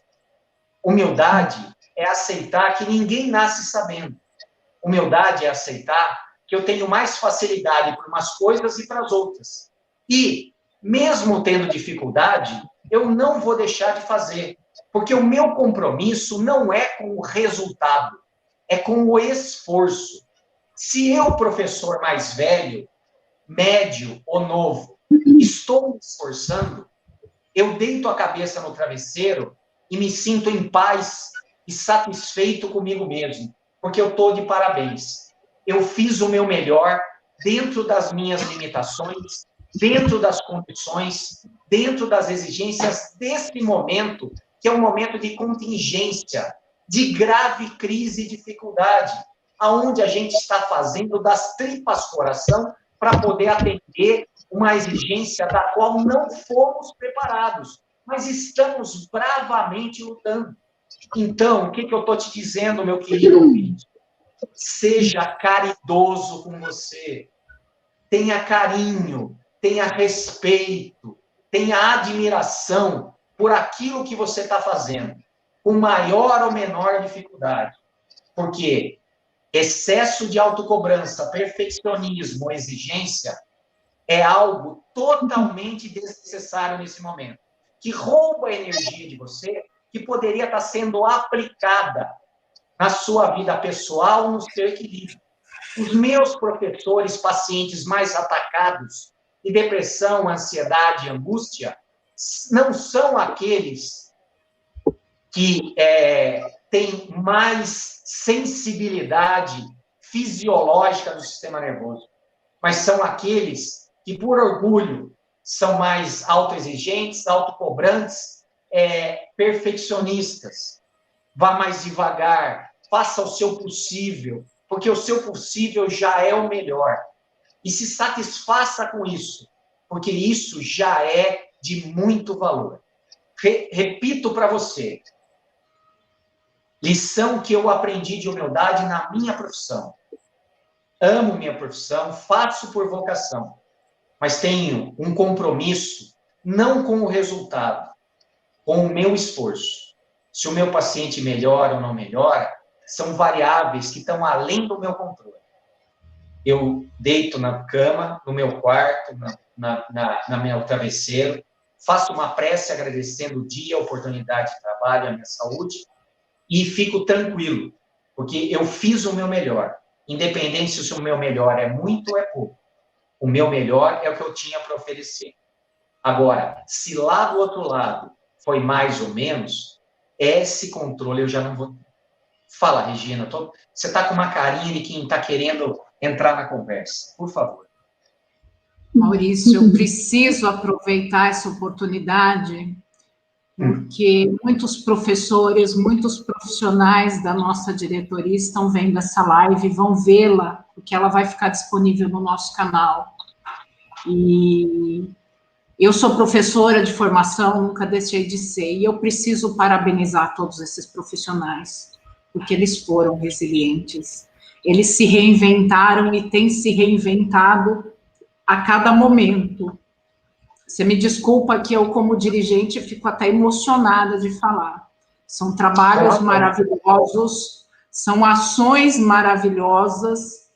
Humildade é aceitar que ninguém nasce sabendo. Humildade é aceitar que eu tenho mais facilidade para umas coisas e para as outras. E, mesmo tendo dificuldade, eu não vou deixar de fazer, porque o meu compromisso não é com o resultado, é com o esforço. Se eu, professor mais velho, médio ou novo, estou me esforçando, eu deito a cabeça no travesseiro e me sinto em paz e satisfeito comigo mesmo, porque eu estou de parabéns. Eu fiz o meu melhor dentro das minhas limitações, dentro das condições, dentro das exigências desse momento, que é um momento de contingência, de grave crise e dificuldade, aonde a gente está fazendo das tripas coração para poder atender uma exigência da qual não fomos preparados, mas estamos bravamente lutando. Então, o que eu estou te dizendo, meu querido ouvinte? Seja caridoso com você, tenha carinho, tenha respeito, tenha admiração por aquilo que você está fazendo, com maior ou menor dificuldade, porque excesso de autocobrança, perfeccionismo, exigência é algo totalmente desnecessário nesse momento, que rouba a energia de você, que poderia estar sendo aplicada na sua vida pessoal, no seu equilíbrio. Os meus professores, pacientes mais atacados de depressão, ansiedade e angústia, não são aqueles que têm mais sensibilidade fisiológica do sistema nervoso, mas são aqueles que, por orgulho, são mais autoexigentes, autocobrantes, perfeccionistas. Vá mais devagar, faça o seu possível, porque o seu possível já é o melhor. E se satisfaça com isso, porque isso já é de muito valor. Repito para você, lição que eu aprendi de humildade na minha profissão. Amo minha profissão, faço por vocação, mas tenho um compromisso não com o resultado, com o meu esforço. Se o meu paciente melhora ou não melhora, são variáveis que estão além do meu controle. Eu deito na cama, no meu quarto, na meu travesseiro, faço uma prece agradecendo o dia, a oportunidade de trabalho, a minha saúde, e fico tranquilo, porque eu fiz o meu melhor. Independente se o meu melhor é muito ou é pouco. O meu melhor é o que eu tinha para oferecer. Agora, se lá do outro lado foi mais ou menos, esse controle eu já não vou ter. Fala, Regina, você está com uma carinha de quem está querendo entrar na conversa. Por favor. Maurício, eu preciso aproveitar essa oportunidade, porque muitos professores, muitos profissionais da nossa diretoria estão vendo essa live e vão vê-la, porque ela vai ficar disponível no nosso canal. E eu sou professora de formação, nunca deixei de ser, e eu preciso parabenizar todos esses profissionais, porque eles foram resilientes. Eles se reinventaram e têm se reinventado a cada momento. Você me desculpa que eu, como dirigente, fico até emocionada de falar. São trabalhos maravilhosos, são ações maravilhosas,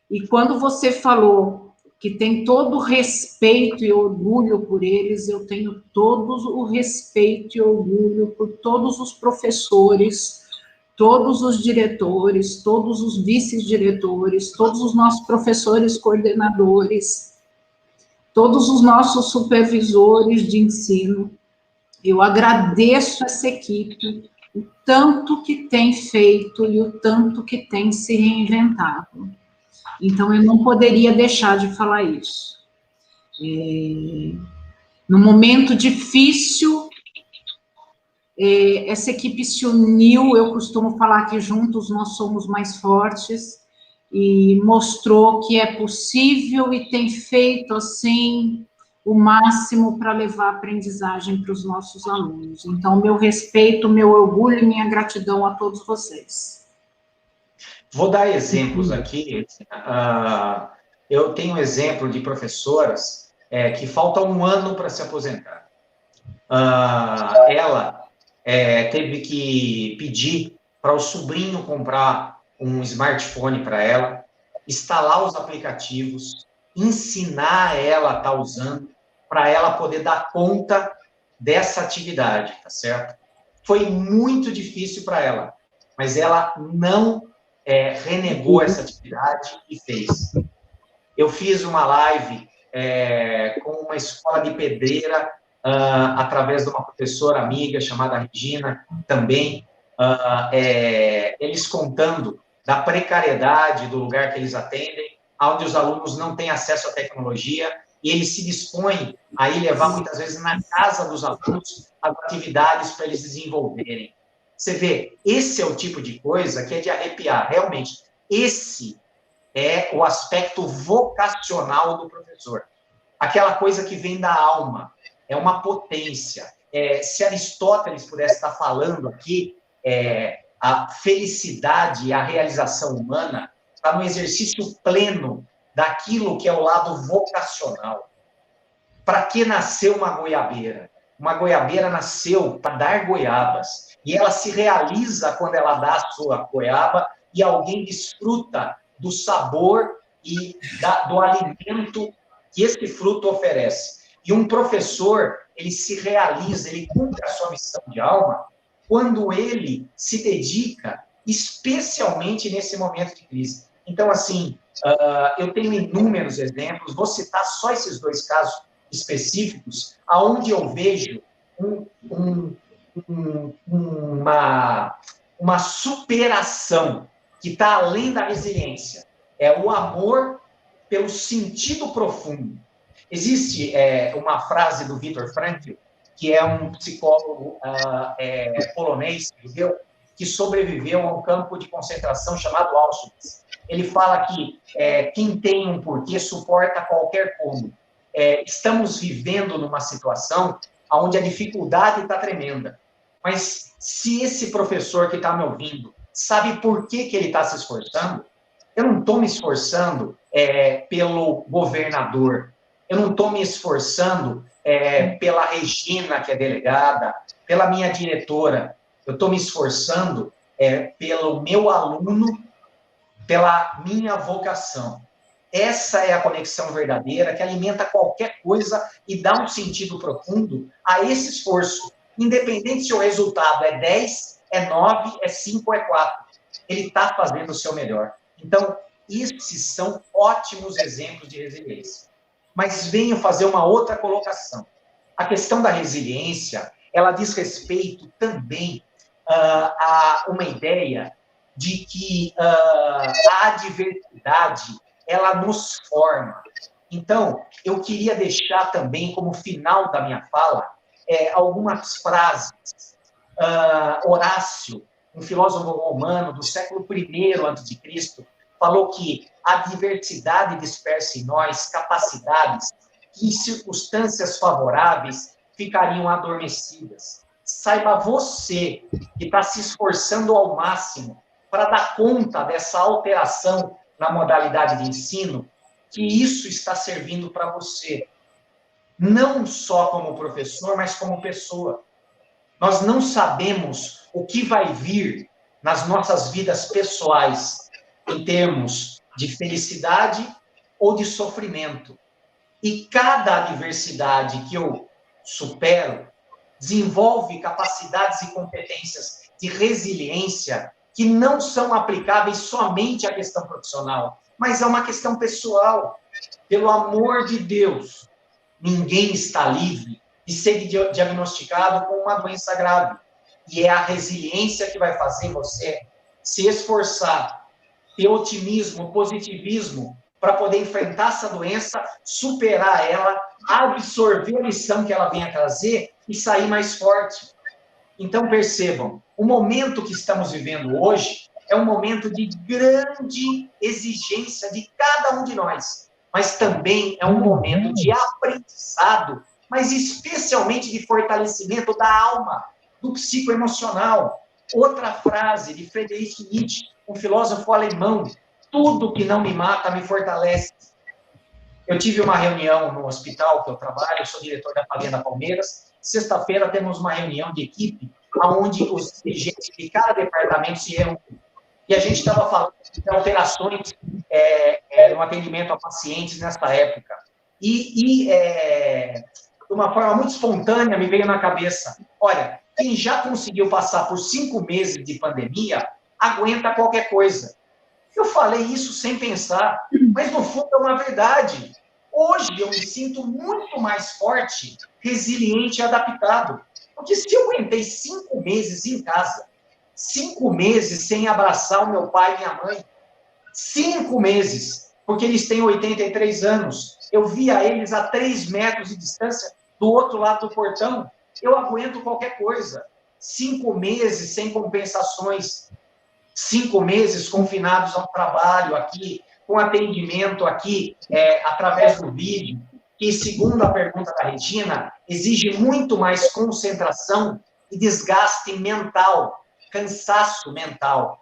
e quando você falou que tem todo o respeito e orgulho por eles, eu tenho todo o respeito e orgulho por todos os professores, todos os diretores, todos os vice-diretores, todos os nossos professores coordenadores, todos os nossos supervisores de ensino. Eu agradeço essa equipe, o tanto que tem feito e o tanto que tem se reinventado. Então, eu não poderia deixar de falar isso. No momento difícil, essa equipe se uniu, eu costumo falar que juntos nós somos mais fortes, e mostrou que é possível e tem feito, assim, o máximo para levar aprendizagem para os nossos alunos. Então, meu respeito, meu orgulho e minha gratidão a todos vocês. Vou dar exemplos aqui. Eu tenho um exemplo de professoras que falta um ano para se aposentar. Ela teve que pedir para o sobrinho comprar um smartphone para ela, instalar os aplicativos, ensinar ela a estar usando, para ela poder dar conta dessa atividade, tá certo? Foi muito difícil para ela, mas ela não renegou essa atividade e fez. Eu fiz uma live com uma escola de pedreira, através de uma professora amiga chamada Regina, também, eles contando da precariedade do lugar que eles atendem, onde os alunos não têm acesso à tecnologia, e eles se dispõem a ir levar, muitas vezes, na casa dos alunos, as atividades para eles desenvolverem. Você vê, esse é o tipo de coisa que é de arrepiar. Realmente, esse é o aspecto vocacional do professor. Aquela coisa que vem da alma, é uma potência. Se Aristóteles pudesse estar falando aqui, a felicidade e a realização humana está no exercício pleno daquilo que é o lado vocacional. Para que nasceu uma goiabeira? Uma goiabeira nasceu para dar goiabas. E ela se realiza quando ela dá a sua goiaba e alguém desfruta do sabor e do alimento que esse fruto oferece. E um professor, ele se realiza, ele cumpre a sua missão de alma quando ele se dedica, especialmente nesse momento de crise. Então, assim, eu tenho inúmeros exemplos, vou citar só esses dois casos específicos, aonde eu vejo uma superação que está além da resiliência. É o amor pelo sentido profundo. Existe uma frase do Viktor Frankl, que é um psicólogo polonês, judeu, que sobreviveu a um campo de concentração chamado Auschwitz. Ele fala que quem tem um porquê suporta qualquer como. Estamos vivendo numa situação onde a dificuldade está tremenda. Mas se esse professor que está me ouvindo sabe por que ele está se esforçando, eu não estou me esforçando pelo governador, eu não estou me esforçando pela Regina, que é delegada, pela minha diretora, eu estou me esforçando pelo meu aluno, pela minha vocação. Essa é a conexão verdadeira que alimenta qualquer coisa e dá um sentido profundo a esse esforço. Independente se o resultado é 10, é 9, é 5 ou é 4. Ele está fazendo o seu melhor. Então, esses são ótimos exemplos de resiliência. Mas venho fazer uma outra colocação. A questão da resiliência, ela diz respeito também a uma ideia de que a adversidade, ela nos forma. Então, eu queria deixar também, como final da minha fala, algumas frases. Horácio, um filósofo romano do século I a.C., falou que a diversidade dispersa em nós capacidades que, em circunstâncias favoráveis, ficariam adormecidas. Saiba você, que está se esforçando ao máximo para dar conta dessa alteração na modalidade de ensino, que isso está servindo para você, não só como professor, mas como pessoa. Nós não sabemos o que vai vir nas nossas vidas pessoais, em termos de felicidade ou de sofrimento. E cada adversidade que eu supero desenvolve capacidades e competências de resiliência que não são aplicáveis somente à questão profissional, mas a uma questão pessoal. Pelo amor de Deus, ninguém está livre de ser diagnosticado com uma doença grave. E é a resiliência que vai fazer você se esforçar, ter otimismo, positivismo, para poder enfrentar essa doença, superar ela, absorver a lição que ela vem a trazer e sair mais forte. Então, percebam, o momento que estamos vivendo hoje é um momento de grande exigência de cada um de nós, mas também é um momento de aprendizado, mas especialmente de fortalecimento da alma, do psicoemocional. Outra frase de Friedrich Nietzsche, um filósofo alemão: tudo que não me mata me fortalece. Eu tive uma reunião no hospital que eu trabalho, eu sou diretor da Fazenda Palmeiras. Sexta-feira temos uma reunião de equipe, onde os dirigentes de cada departamento se reúnem. E a gente estava falando de alterações no atendimento a pacientes nessa época. De uma forma muito espontânea, me veio na cabeça: olha, quem já conseguiu passar por 5 meses de pandemia, aguenta qualquer coisa. Eu falei isso sem pensar, mas no fundo é uma verdade. Hoje eu me sinto muito mais forte, resiliente e adaptado. Porque se eu aguentei 5 meses em casa, 5 meses sem abraçar o meu pai e minha mãe, 5 meses, porque eles têm 83 anos, eu via eles a 3 metros de distância do outro lado do portão, eu aguento qualquer coisa. 5 meses sem compensações, 5 meses confinados ao trabalho aqui, com atendimento aqui, através do vídeo, que, segundo a pergunta da Regina, exige muito mais concentração e desgaste mental, cansaço mental,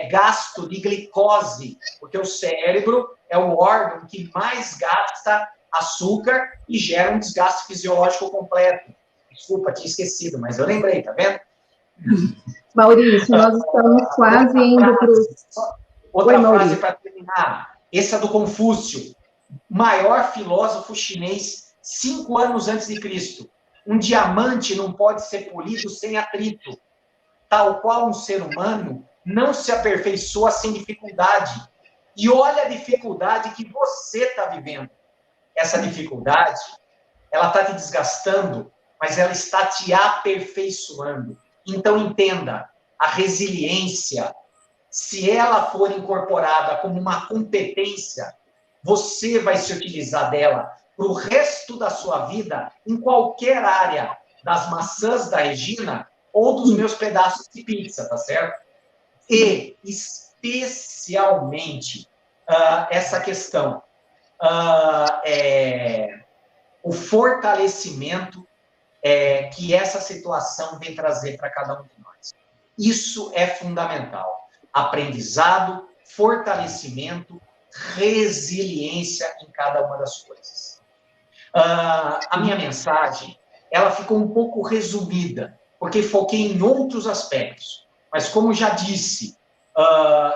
gasto de glicose, porque o cérebro é o órgão que mais gasta açúcar e gera um desgaste fisiológico completo. Desculpa, tinha esquecido, mas eu lembrei, tá vendo? Maurício, nós estamos quase indo para o... Outra frase para terminar, essa do Confúcio, maior filósofo chinês, 5 anos antes de Cristo. Um diamante não pode ser polido sem atrito, tal qual um ser humano não se aperfeiçoa sem dificuldade. E olha a dificuldade que você está vivendo. Essa dificuldade, ela está te desgastando, mas ela está te aperfeiçoando. Então, entenda, a resiliência, se ela for incorporada como uma competência, você vai se utilizar dela para o resto da sua vida, em qualquer área das maçãs da Regina ou dos meus pedaços de pizza, tá certo? E, especialmente, essa questão, o fortalecimento que essa situação vem trazer para cada um de nós. Isso é fundamental. Aprendizado, fortalecimento, resiliência em cada uma das coisas. A minha mensagem, ela ficou um pouco resumida, porque foquei em outros aspectos. Mas, como já disse,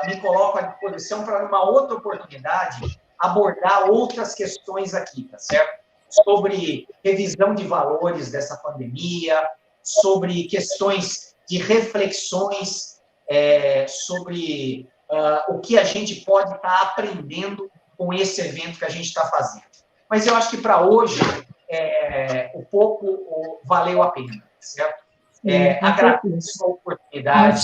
me coloco à disposição para, numa outra oportunidade, abordar outras questões aqui, tá certo? Sobre revisão de valores dessa pandemia, sobre questões de reflexões sobre o que a gente pode estar aprendendo com esse evento que a gente está fazendo. Mas eu acho que para hoje, o pouco valeu a pena, certo? Agradeço a oportunidade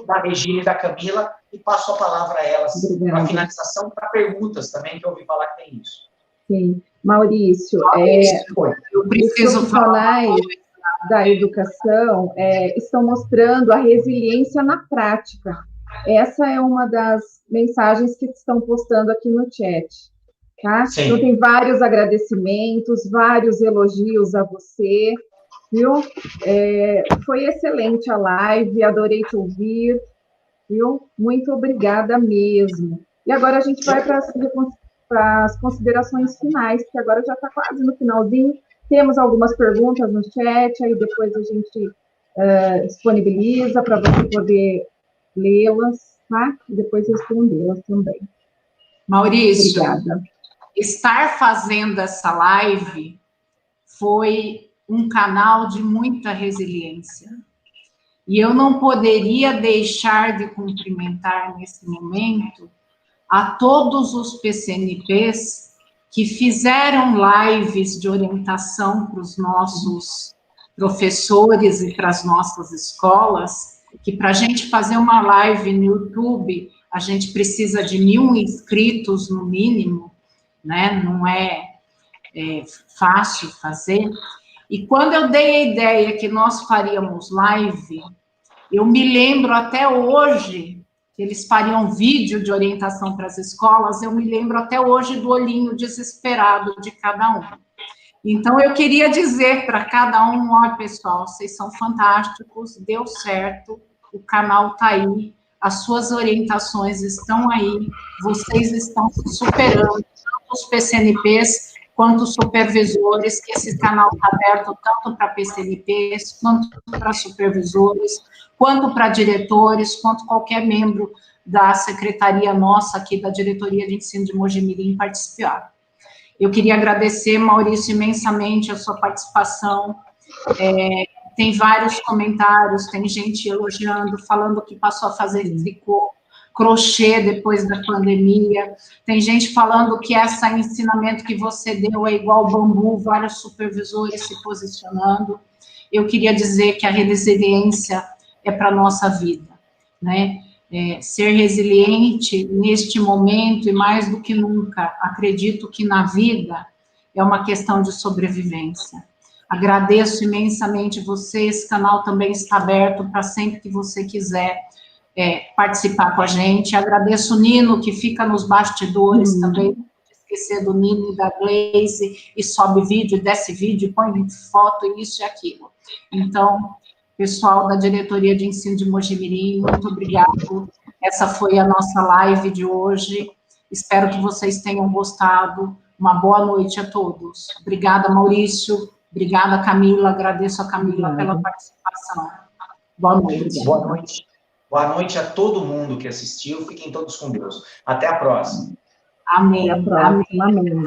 da Regina e da Camila e passo a palavra a elas para finalização, para perguntas também, que eu ouvi falar que tem isso. Sim. Maurício, eu preciso falar da educação estão mostrando a resiliência na prática. Essa é uma das mensagens que estão postando aqui no chat. Tá? Então, tem vários agradecimentos, vários elogios a você, viu? Foi excelente a live, adorei te ouvir, viu? Muito obrigada mesmo. E agora a gente vai para as considerações finais, que agora já está quase no finalzinho. Temos algumas perguntas no chat, aí depois a gente disponibiliza para você poder lê-las, tá? E depois respondê-las também. Maurício, obrigada. Estar fazendo essa live foi um canal de muita resiliência. E eu não poderia deixar de cumprimentar nesse momento a todos os PCNPs que fizeram lives de orientação para os nossos professores e para as nossas escolas, que para a gente fazer uma live no YouTube, a gente precisa de 1000 inscritos no mínimo, né? Não é fácil fazer. E quando eu dei a ideia que nós faríamos live, eu me lembro até hoje que eles fariam vídeo de orientação para as escolas, eu me lembro até hoje do olhinho desesperado de cada um. Então, eu queria dizer para cada um, ó, pessoal, vocês são fantásticos, deu certo, o canal está aí, as suas orientações estão aí, vocês estão se superando, tanto os PCNPs quanto os supervisores, que esse canal está aberto tanto para PCNPs, quanto para supervisores, quanto para diretores, quanto qualquer membro da secretaria nossa aqui, da Diretoria de Ensino de Mojimirim participar. Eu queria agradecer, Maurício, imensamente a sua participação. Tem vários comentários, tem gente elogiando, falando que passou a fazer tricô, crochê depois da pandemia. Tem gente falando que esse ensinamento que você deu é igual bambu, vários supervisores se posicionando. Eu queria dizer que a resiliência é para a nossa vida, né? Ser resiliente neste momento, e mais do que nunca, acredito que na vida é uma questão de sobrevivência. Agradeço imensamente você, esse canal também está aberto para sempre que você quiser participar com a gente. Agradeço o Nino, que fica nos bastidores também, não esquecer do Nino e da Gleise, e sobe vídeo, desce vídeo, põe foto, isso e aquilo. Então, pessoal da Diretoria de Ensino de Mojimirim, muito obrigado. Essa foi a nossa live de hoje. Espero que vocês tenham gostado. Uma boa noite a todos. Obrigada, Maurício. Obrigada, Camila. Agradeço a Camila pela participação. Boa noite. Boa noite. Boa noite a todo mundo que assistiu. Fiquem todos com Deus. Até a próxima. Amém. Até a próxima. Amém.